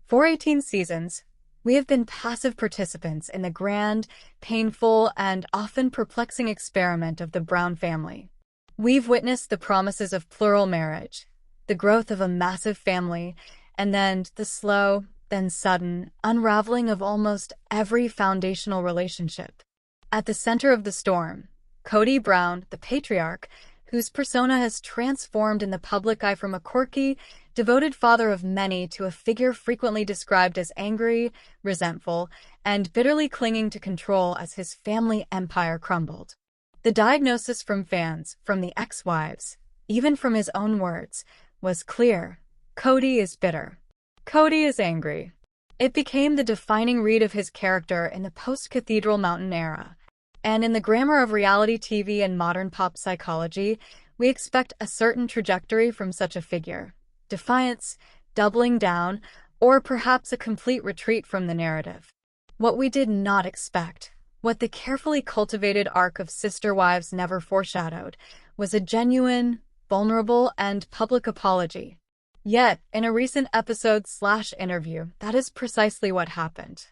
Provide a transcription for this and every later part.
For 18 seasons, we have been passive participants in the grand, painful, and often perplexing experiment of the Brown family. We've witnessed the promises of plural marriage, the growth of a massive family, and then the slow, then sudden, unraveling of almost every foundational relationship. At the center of the storm, Kody Brown, the patriarch, whose persona has transformed in the public eye from a quirky, devoted father of many to a figure frequently described as angry, resentful, and bitterly clinging to control as his family empire crumbled. The diagnosis from fans, from the ex-wives, even from his own words, was clear. Kody is bitter. Kody is angry. It became the defining read of his character in the post-Cathedral Mountain era. And in the grammar of reality TV and modern pop psychology, we expect a certain trajectory from such a figure: defiance, doubling down, or perhaps a complete retreat from the narrative. What we did not expect, what the carefully cultivated arc of Sister Wives never foreshadowed, was a genuine, vulnerable, and public apology. Yet, in a recent episode/interview, that is precisely what happened.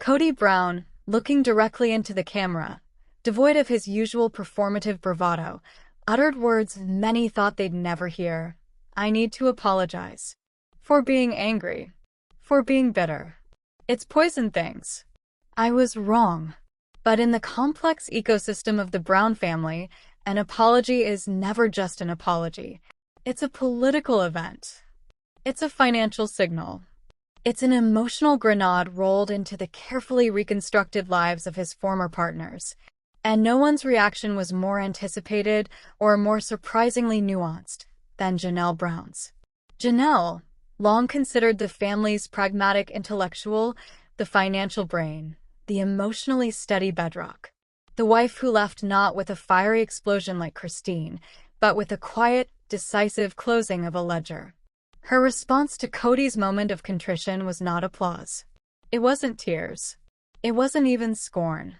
Kody Brown, looking directly into the camera, devoid of his usual performative bravado, uttered words many thought they'd never hear. "I need to apologize. For being angry. For being bitter. It's poisoned things. I was wrong." But in the complex ecosystem of the Brown family, an apology is never just an apology. It's a political event. It's a financial signal. It's an emotional grenade rolled into the carefully reconstructed lives of his former partners. And no one's reaction was more anticipated or more surprisingly nuanced than Janelle Brown's. Janelle, long considered the family's pragmatic intellectual, the financial brain, the emotionally steady bedrock. The wife who left not with a fiery explosion like Christine, but with a quiet, decisive closing of a ledger. Her response to Kody's moment of contrition was not applause. It wasn't tears. It wasn't even scorn.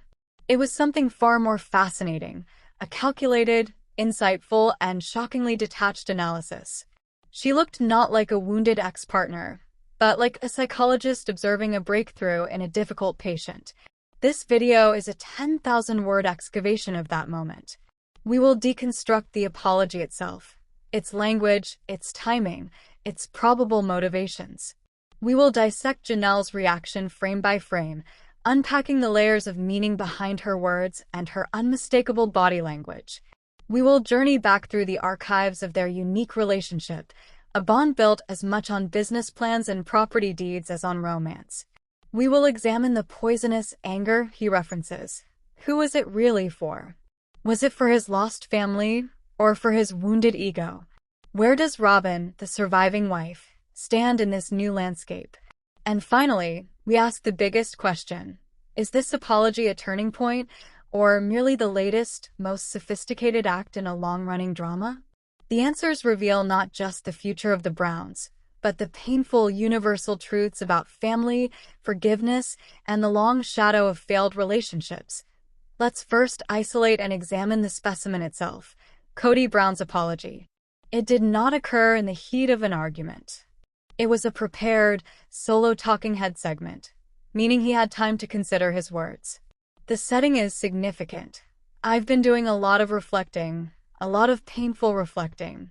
It was something far more fascinating, a calculated, insightful, and shockingly detached analysis. She looked not like a wounded ex-partner, but like a psychologist observing a breakthrough in a difficult patient. This video is a 10,000-word excavation of that moment. We will deconstruct the apology itself, its language, its timing, its probable motivations. We will dissect Janelle's reaction frame by frame, unpacking the layers of meaning behind her words and her unmistakable body language. We will journey back through the archives of their unique relationship, a bond built as much on business plans and property deeds as on romance. We will examine the poisonous anger he references. Who was it really for? Was it for his lost family, or for his wounded ego? Where does Robyn, the surviving wife, stand in this new landscape? And finally, we ask the biggest question: is this apology a turning point, or merely the latest, most sophisticated act in a long-running drama? The answers reveal not just the future of the Browns, but the painful universal truths about family, forgiveness, and the long shadow of failed relationships. Let's first isolate and examine the specimen itself, Kody Brown's apology. It did not occur in the heat of an argument. It was a prepared, solo talking head segment, meaning he had time to consider his words. The setting is significant. I've been doing a lot of reflecting, a lot of painful reflecting.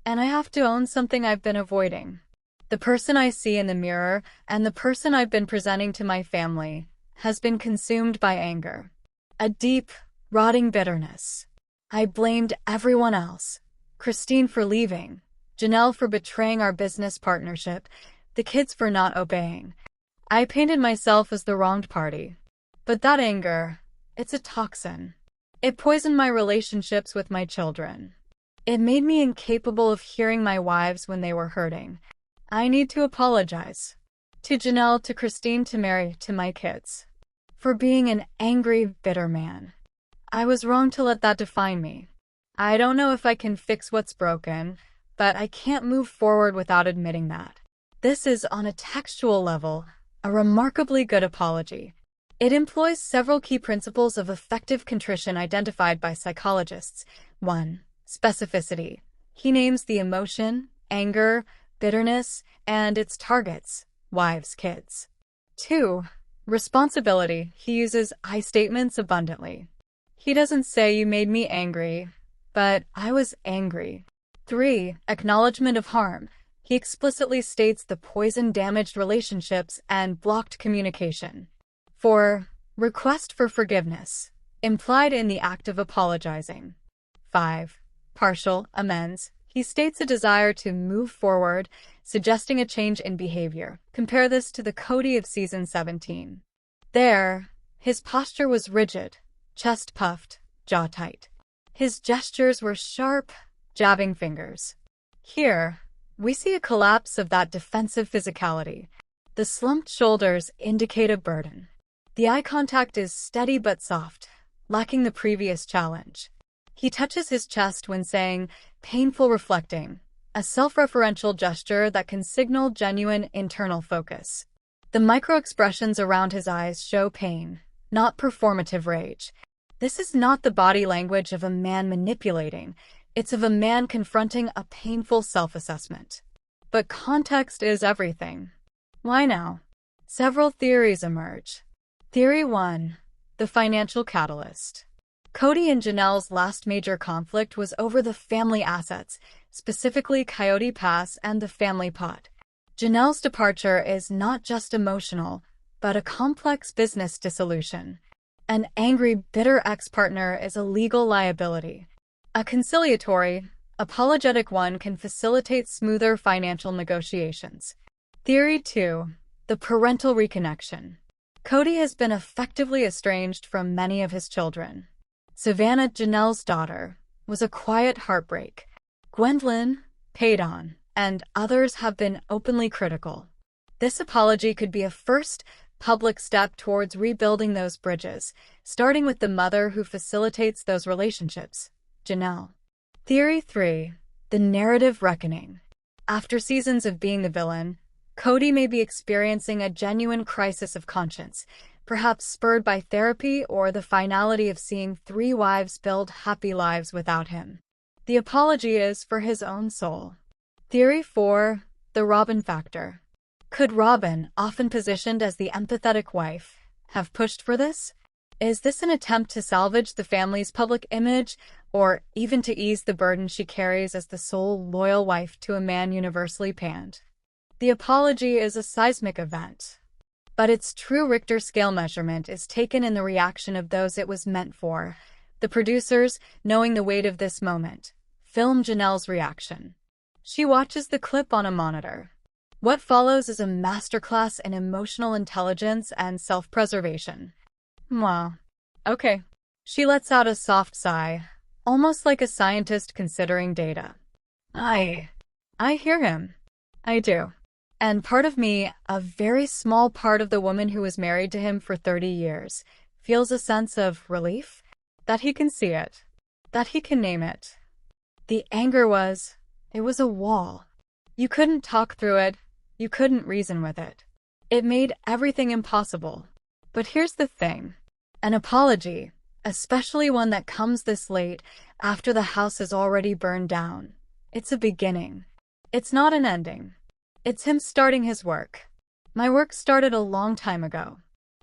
And I have to own something I've been avoiding. The person I see in the mirror and the person I've been presenting to my family has been consumed by anger. A deep, rotting bitterness. I blamed everyone else. Christine for leaving, Janelle for betraying our business partnership, the kids for not obeying. I painted myself as the wronged party. But that anger, it's a toxin. It poisoned my relationships with my children. It made me incapable of hearing my wives when they were hurting. I need to apologize. To Janelle, to Christine, to Mary, to my kids. For being an angry, bitter man. I was wrong to let that define me. I don't know if I can fix what's broken, but I can't move forward without admitting that. This is, on a textual level, a remarkably good apology. It employs several key principles of effective contrition identified by psychologists. 1. Specificity. He names the emotion, anger, bitterness, and its targets. wives, kids. 2. Responsibility. He uses I statements abundantly. He doesn't say you made me angry, but I was angry. 3. Acknowledgement of harm. He explicitly states the poison damaged relationships and blocked communication. 4. Request for forgiveness, implied in the act of apologizing. 5. Partial amends. He states a desire to move forward, suggesting a change in behavior. Compare this to the Kody of season 17. There, his posture was rigid, chest puffed, jaw tight. His gestures were sharp, jabbing fingers. Here, we see a collapse of that defensive physicality. The slumped shoulders indicate a burden. The eye contact is steady but soft, lacking the previous challenge. He touches his chest when saying, painful reflecting, a self-referential gesture that can signal genuine internal focus. The micro-expressions around his eyes show pain, not performative rage. This is not the body language of a man manipulating. It's of a man confronting a painful self-assessment. But context is everything. Why now? Several theories emerge. Theory 1. The financial catalyst. Kody and Janelle's last major conflict was over the family assets, specifically Coyote Pass and the family pot. Janelle's departure is not just emotional, but a complex business dissolution. An angry, bitter ex-partner is a legal liability. A conciliatory, apologetic one can facilitate smoother financial negotiations. Theory 2. The parental reconnection. Kody has been effectively estranged from many of his children. Savannah, Janelle's daughter, was a quiet heartbreak. Gwendolyn, Paydon, and others have been openly critical. This apology could be a first public step towards rebuilding those bridges, starting with the mother who facilitates those relationships, Janelle. Theory 3. The narrative reckoning. After seasons of being the villain, Kody may be experiencing a genuine crisis of conscience, perhaps spurred by therapy or the finality of seeing 3 wives build happy lives without him. The apology is for his own soul. Theory 4. The Robyn factor. Could Robyn, often positioned as the empathetic wife, have pushed for this? Is this an attempt to salvage the family's public image, or even to ease the burden she carries as the sole loyal wife to a man universally panned? The apology is a seismic event, but its true Richter scale measurement is taken in the reaction of those it was meant for. The producers, knowing the weight of this moment, film Janelle's reaction. She watches the clip on a monitor. What follows is a masterclass in emotional intelligence and self-preservation. Wow. Okay. She lets out a soft sigh, almost like a scientist considering data. I hear him. I do. And part of me, a very small part of the woman who was married to him for 30 years, feels a sense of relief that he can see it, that he can name it. The anger it was a wall. You couldn't talk through it, you couldn't reason with it. It made everything impossible. But here's the thing. An apology, especially one that comes this late after the house has already burned down, it's a beginning. It's not an ending. It's him starting his work. My work started a long time ago.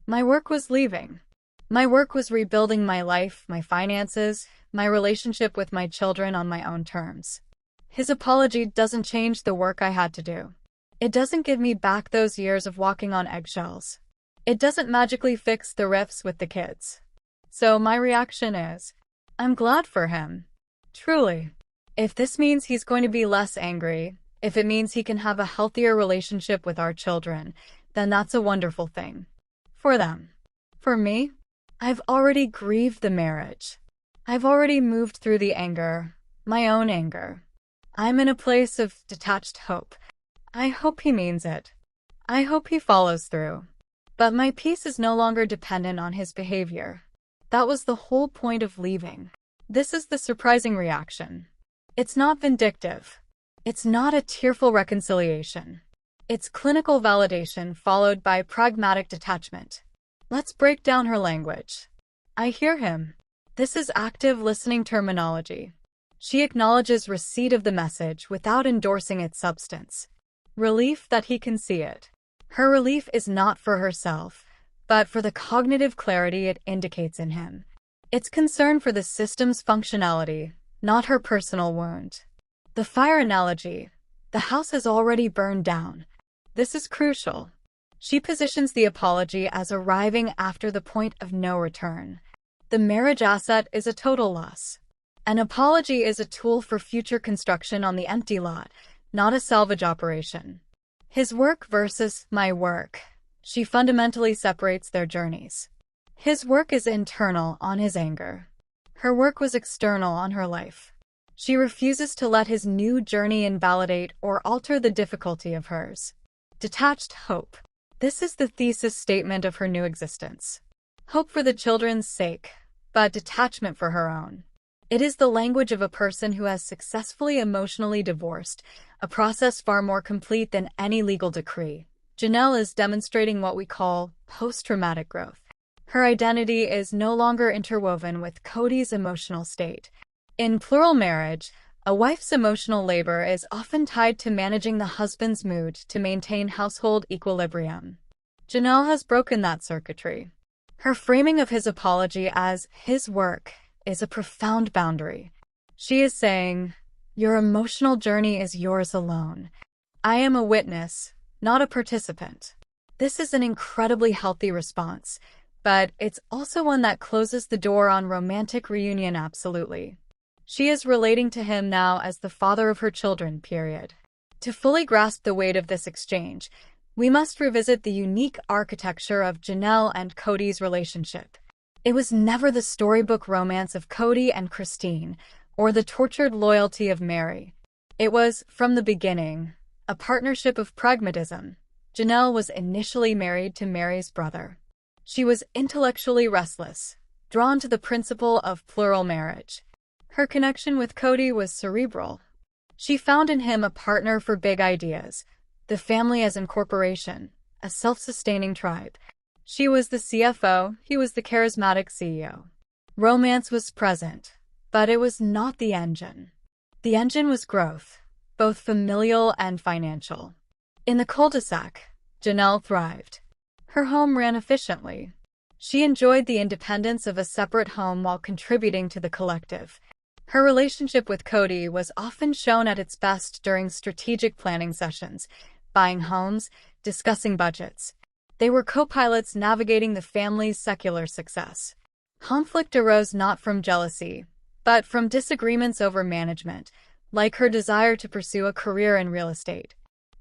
My work was leaving. My work was rebuilding my life, my finances, my relationship with my children on my own terms. His apology doesn't change the work I had to do. It doesn't give me back those years of walking on eggshells. It doesn't magically fix the rifts with the kids. So my reaction is, I'm glad for him. Truly. If this means he's going to be less angry, if it means he can have a healthier relationship with our children, then that's a wonderful thing. For them. For me, I've already grieved the marriage. I've already moved through the anger, my own anger. I'm in a place of detached hope. I hope he means it. I hope he follows through. But my peace is no longer dependent on his behavior. That was the whole point of leaving. This is the surprising reaction. It's not vindictive. It's not a tearful reconciliation. It's clinical validation followed by pragmatic detachment. Let's break down her language. I hear him. This is active listening terminology. She acknowledges receipt of the message without endorsing its substance. Relief that he can see it. Her relief is not for herself, but for the cognitive clarity it indicates in him. It's concern for the system's functionality, not her personal wound. The fire analogy. The house has already burned down. This is crucial. She positions the apology as arriving after the point of no return. The marriage asset is a total loss. An apology is a tool for future construction on the empty lot, not a salvage operation. His work versus my work. She fundamentally separates their journeys. His work is internal on his anger. Her work was external on her life. She refuses to let his new journey invalidate or alter the difficulty of hers. Detached hope. This is the thesis statement of her new existence. Hope for the children's sake, but detachment for her own. It is the language of a person who has successfully emotionally divorced, a process far more complete than any legal decree. Janelle is demonstrating what we call post-traumatic growth. Her identity is no longer interwoven with Kody's emotional state. In plural marriage, a wife's emotional labor is often tied to managing the husband's mood to maintain household equilibrium. Janelle has broken that circuitry. Her framing of his apology as his work is a profound boundary. She is saying, "Your emotional journey is yours alone. I am a witness, not a participant." This is an incredibly healthy response, but it's also one that closes the door on romantic reunion absolutely. She is relating to him now as the father of her children, period. To fully grasp the weight of this exchange, we must revisit the unique architecture of Janelle and Kody's relationship. It was never the storybook romance of Kody and Christine, or the tortured loyalty of Mary. It was, from the beginning, a partnership of pragmatism. Janelle was initially married to Mary's brother. She was intellectually restless, drawn to the principle of plural marriage. Her connection with Kody was cerebral. She found in him a partner for big ideas, the family as incorporation, a self-sustaining tribe. She was the CFO, he was the charismatic CEO. Romance was present, but it was not the engine. The engine was growth, both familial and financial. In the cul-de-sac, Janelle thrived. Her home ran efficiently. She enjoyed the independence of a separate home while contributing to the collective. Her relationship with Kody was often shown at its best during strategic planning sessions, buying homes, discussing budgets. They were co-pilots navigating the family's secular success. Conflict arose not from jealousy, but from disagreements over management, like her desire to pursue a career in real estate.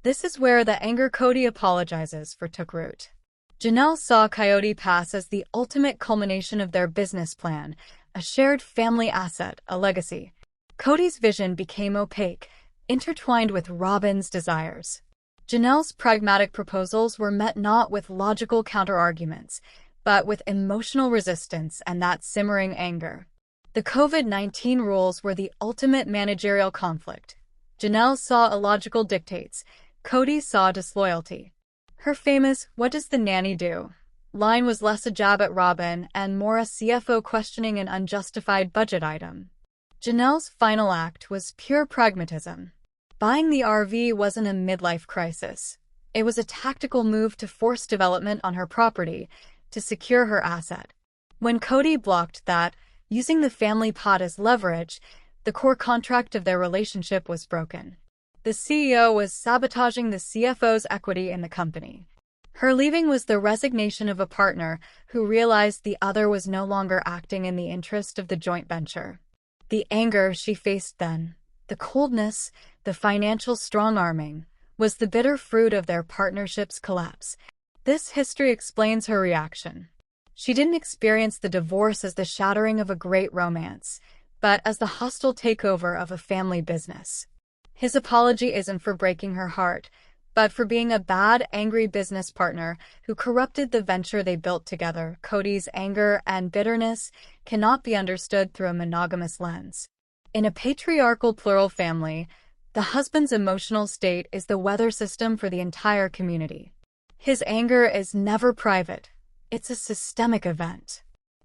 This is where the anger Kody apologizes for took root. Janelle saw Coyote Pass as the ultimate culmination of their business plan, a shared family asset, a legacy. Kody's vision became opaque, intertwined with Robyn's desires. Janelle's pragmatic proposals were met not with logical counterarguments, but with emotional resistance and that simmering anger. The COVID-19 rules were the ultimate managerial conflict. Janelle saw illogical dictates. Kody saw disloyalty. Her famous "What does the nanny do?" line was less a jab at Robyn and more a CFO questioning an unjustified budget item. Janelle's final act was pure pragmatism. Buying the RV wasn't a midlife crisis. It was a tactical move to force development on her property, to secure her asset. When Kody blocked that, using the family pot as leverage, the core contract of their relationship was broken. The CEO was sabotaging the CFO's equity in the company. Her leaving was the resignation of a partner who realized the other was no longer acting in the interest of the joint venture. The anger she faced then, the coldness, the financial strong-arming, was the bitter fruit of their partnership's collapse. This history explains her reaction. She didn't experience the divorce as the shattering of a great romance, but as the hostile takeover of a family business. His apology isn't for breaking her heart, but for being a bad, angry business partner who corrupted the venture they built together. Kody's anger and bitterness cannot be understood through a monogamous lens. In a patriarchal plural family, the husband's emotional state is the weather system for the entire community. His anger is never private. It's a systemic event.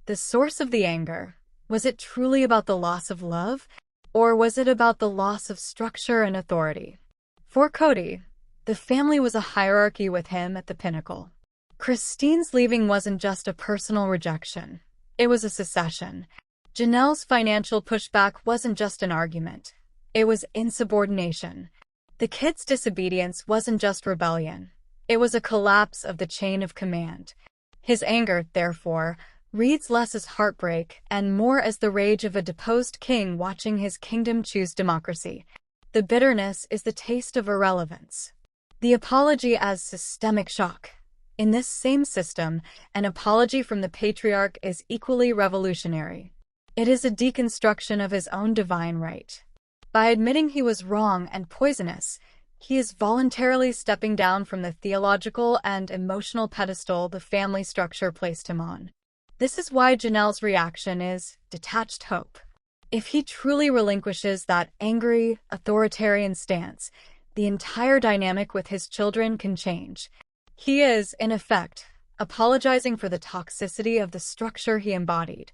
The source of the anger, was it truly about the loss of love, or was it about the loss of structure and authority? For Kody, The family was a hierarchy with him at the pinnacle. Christine's leaving wasn't just a personal rejection. It was a secession. Janelle's financial pushback wasn't just an argument. It was insubordination. The kid's disobedience wasn't just rebellion. It was a collapse of the chain of command. His anger, therefore, reads less as heartbreak and more as the rage of a deposed king watching his kingdom choose democracy. The bitterness is the taste of irrelevance. The apology as systemic shock. In this same system, an apology from the patriarch is equally revolutionary. It is a deconstruction of his own divine right. By admitting he was wrong and poisonous, he is voluntarily stepping down from the theological and emotional pedestal the family structure placed him on. This is why Janelle's reaction is detached hope. If he truly relinquishes that angry, authoritarian stance, the entire dynamic with his children can change. He is, in effect, apologizing for the toxicity of the structure he embodied.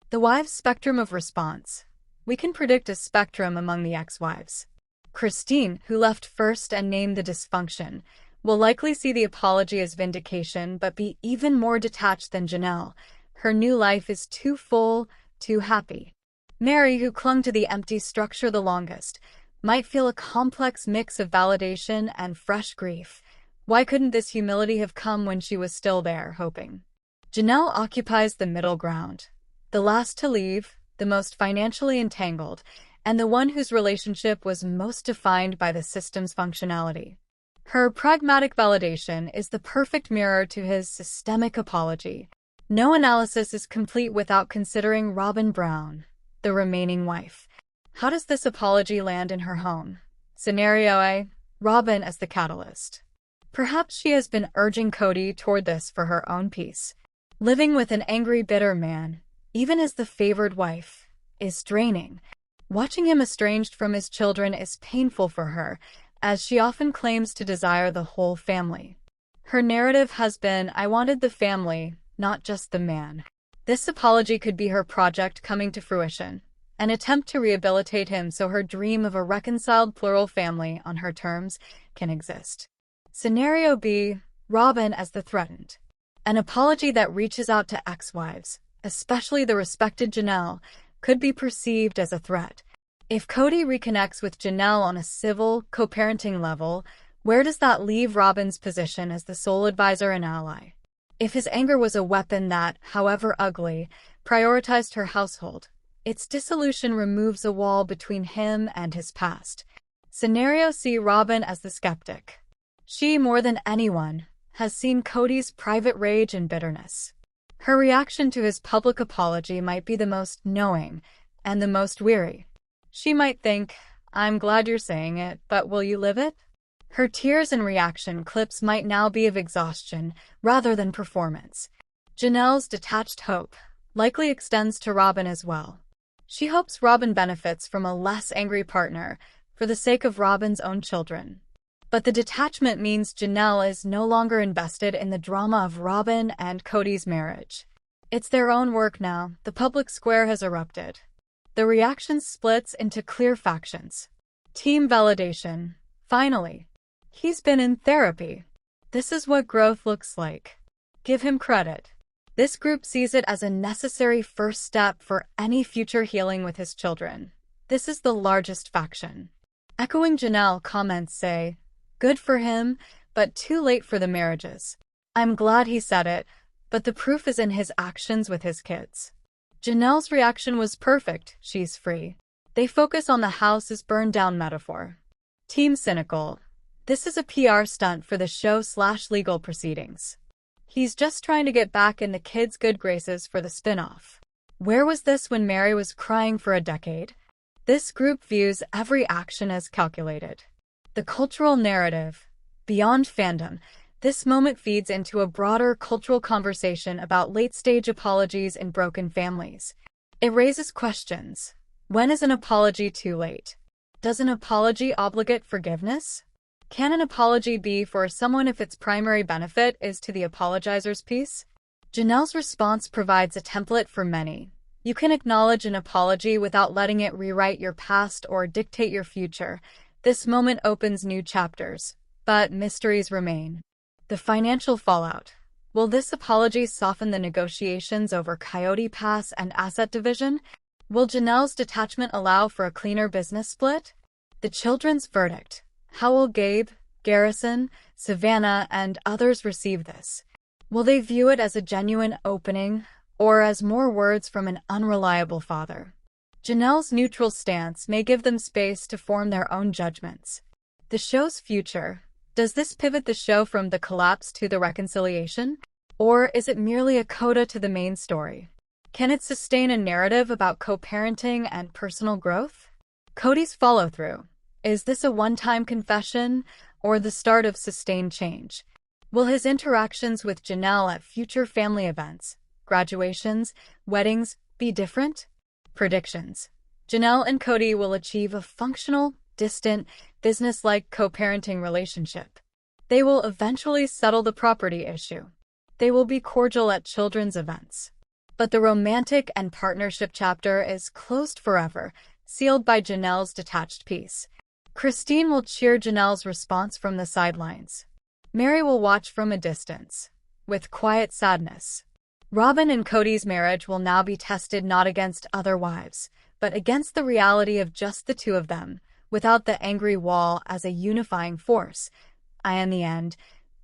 The wives' spectrum of response. We can predict a spectrum among the ex-wives. Christine, who left first and named the dysfunction, will likely see the apology as vindication but be even more detached than Janelle. Her new life is too full, too happy. Mary, who clung to the empty structure the longest, might feel a complex mix of validation and fresh grief. Why couldn't this humility have come when she was still there, hoping? Janelle occupies the middle ground. The last to leave, the most financially entangled, and the one whose relationship was most defined by the system's functionality. Her pragmatic validation is the perfect mirror to his systemic apology. No analysis is complete without considering Robyn Brown, the remaining wife. How does this apology land in her home? Scenario A. Robyn as the catalyst. Perhaps she has been urging Kody toward this for her own peace. Living with an angry, bitter man, even as the favored wife, is draining. Watching him estranged from his children is painful for her, as she often claims to desire the whole family. Her narrative has been, "I wanted the family, not just the man." This apology could be her project coming to fruition, an attempt to rehabilitate him so her dream of a reconciled plural family on her terms can exist. Scenario B. Robyn as the threatened. An apology that reaches out to ex-wives, especially the respected Janelle, could be perceived as a threat. If Kody reconnects with Janelle on a civil, co-parenting level, where does that leave Robyn's position as the sole advisor and ally? If his anger was a weapon that, however ugly, prioritized her household, its dissolution removes a wall between him and his past. Scenario C. Robyn as the skeptic. She, more than anyone, has seen Kody's private rage and bitterness. Her reaction to his public apology might be the most knowing and the most weary. She might think, "I'm glad you're saying it, but will you live it?" Her tears and reaction clips might now be of exhaustion rather than performance. Janelle's detached hope likely extends to Robyn as well. She hopes Robyn benefits from a less angry partner for the sake of Robyn's own children. But the detachment means Janelle is no longer invested in the drama of Robyn and Kody's marriage. It's their own work now. The public square has erupted. The reaction splits into clear factions. Team validation. Finally. He's been in therapy. This is what growth looks like. Give him credit. This group sees it as a necessary first step for any future healing with his children. This is the largest faction. Echoing Janelle, comments say, "Good for him, but too late for the marriages." I'm glad he said it, but the proof is in his actions with his kids. Janelle's reaction was perfect. She's free. They focus on the house is burned down metaphor. Team cynical. This is a PR stunt for the show/legal proceedings. He's just trying to get back in the kids' good graces for the spin-off. Where was this when Mary was crying for a decade? This group views every action as calculated. The cultural narrative. Beyond fandom, this moment feeds into a broader cultural conversation about late-stage apologies in broken families. It raises questions. When is an apology too late? Does an apology obligate forgiveness? Can an apology be for someone if its primary benefit is to the apologizer's peace? Janelle's response provides a template for many. You can acknowledge an apology without letting it rewrite your past or dictate your future. This moment opens new chapters. but mysteries remain. The financial fallout. Will this apology soften the negotiations over Coyote Pass and asset division? Will Janelle's detachment allow for a cleaner business split? The children's verdict. How will Gabe, Garrison, Savannah, and others receive this? Will they view it as a genuine opening, or as more words from an unreliable father? Janelle's neutral stance may give them space to form their own judgments. The show's future. Does this pivot the show from the collapse to the reconciliation? Or is it merely a coda to the main story? Can it sustain a narrative about co-parenting and personal growth? Kody's follow-through. Is this a one-time confession, or the start of sustained change? Will his interactions with Janelle at future family events, graduations, weddings, be different? Predictions. Janelle and Kody will achieve a functional, distant, business-like co-parenting relationship. They will eventually settle the property issue. They will be cordial at children's events. But the romantic and partnership chapter is closed forever, sealed by Janelle's detached peace. Christine will cheer Janelle's response from the sidelines. Mary will watch from a distance, with quiet sadness. Robyn and Kody's marriage will now be tested not against other wives, but against the reality of just the two of them, without the angry wall as a unifying force. In the end,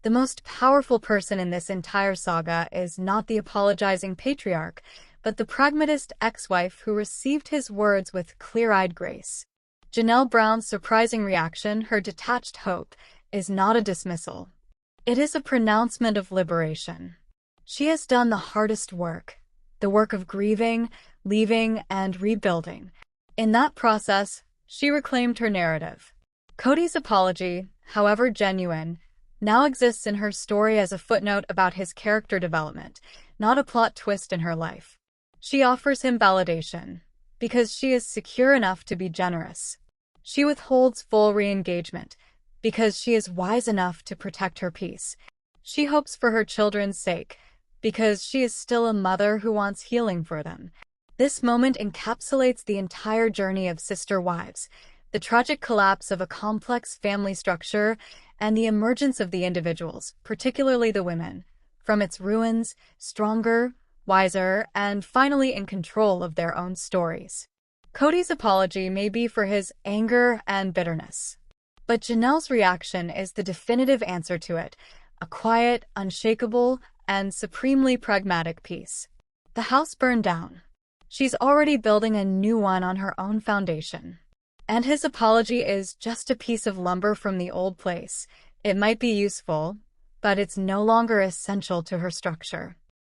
the most powerful person in this entire saga is not the apologizing patriarch, but the pragmatist ex-wife who received his words with clear-eyed grace. Janelle Brown's surprising reaction, her detached hope, is not a dismissal. It is a pronouncement of liberation. She has done the hardest work, the work of grieving, leaving, and rebuilding. In that process, she reclaimed her narrative. Kody's apology, however genuine, now exists in her story as a footnote about his character development, not a plot twist in her life. She offers him validation, because she is secure enough to be generous. She withholds full re-engagement, because she is wise enough to protect her peace. She hopes for her children's sake, because she is still a mother who wants healing for them. This moment encapsulates the entire journey of sister wives, the tragic collapse of a complex family structure, and the emergence of the individuals, particularly the women, from its ruins, stronger, wiser, and finally in control of their own stories. Kody's apology may be for his anger and bitterness, but Janelle's reaction is the definitive answer to it, a quiet, unshakable, and supremely pragmatic peace. The house burned down. She's already building a new one on her own foundation. And his apology is just a piece of lumber from the old place. It might be useful, but it's no longer essential to her structure.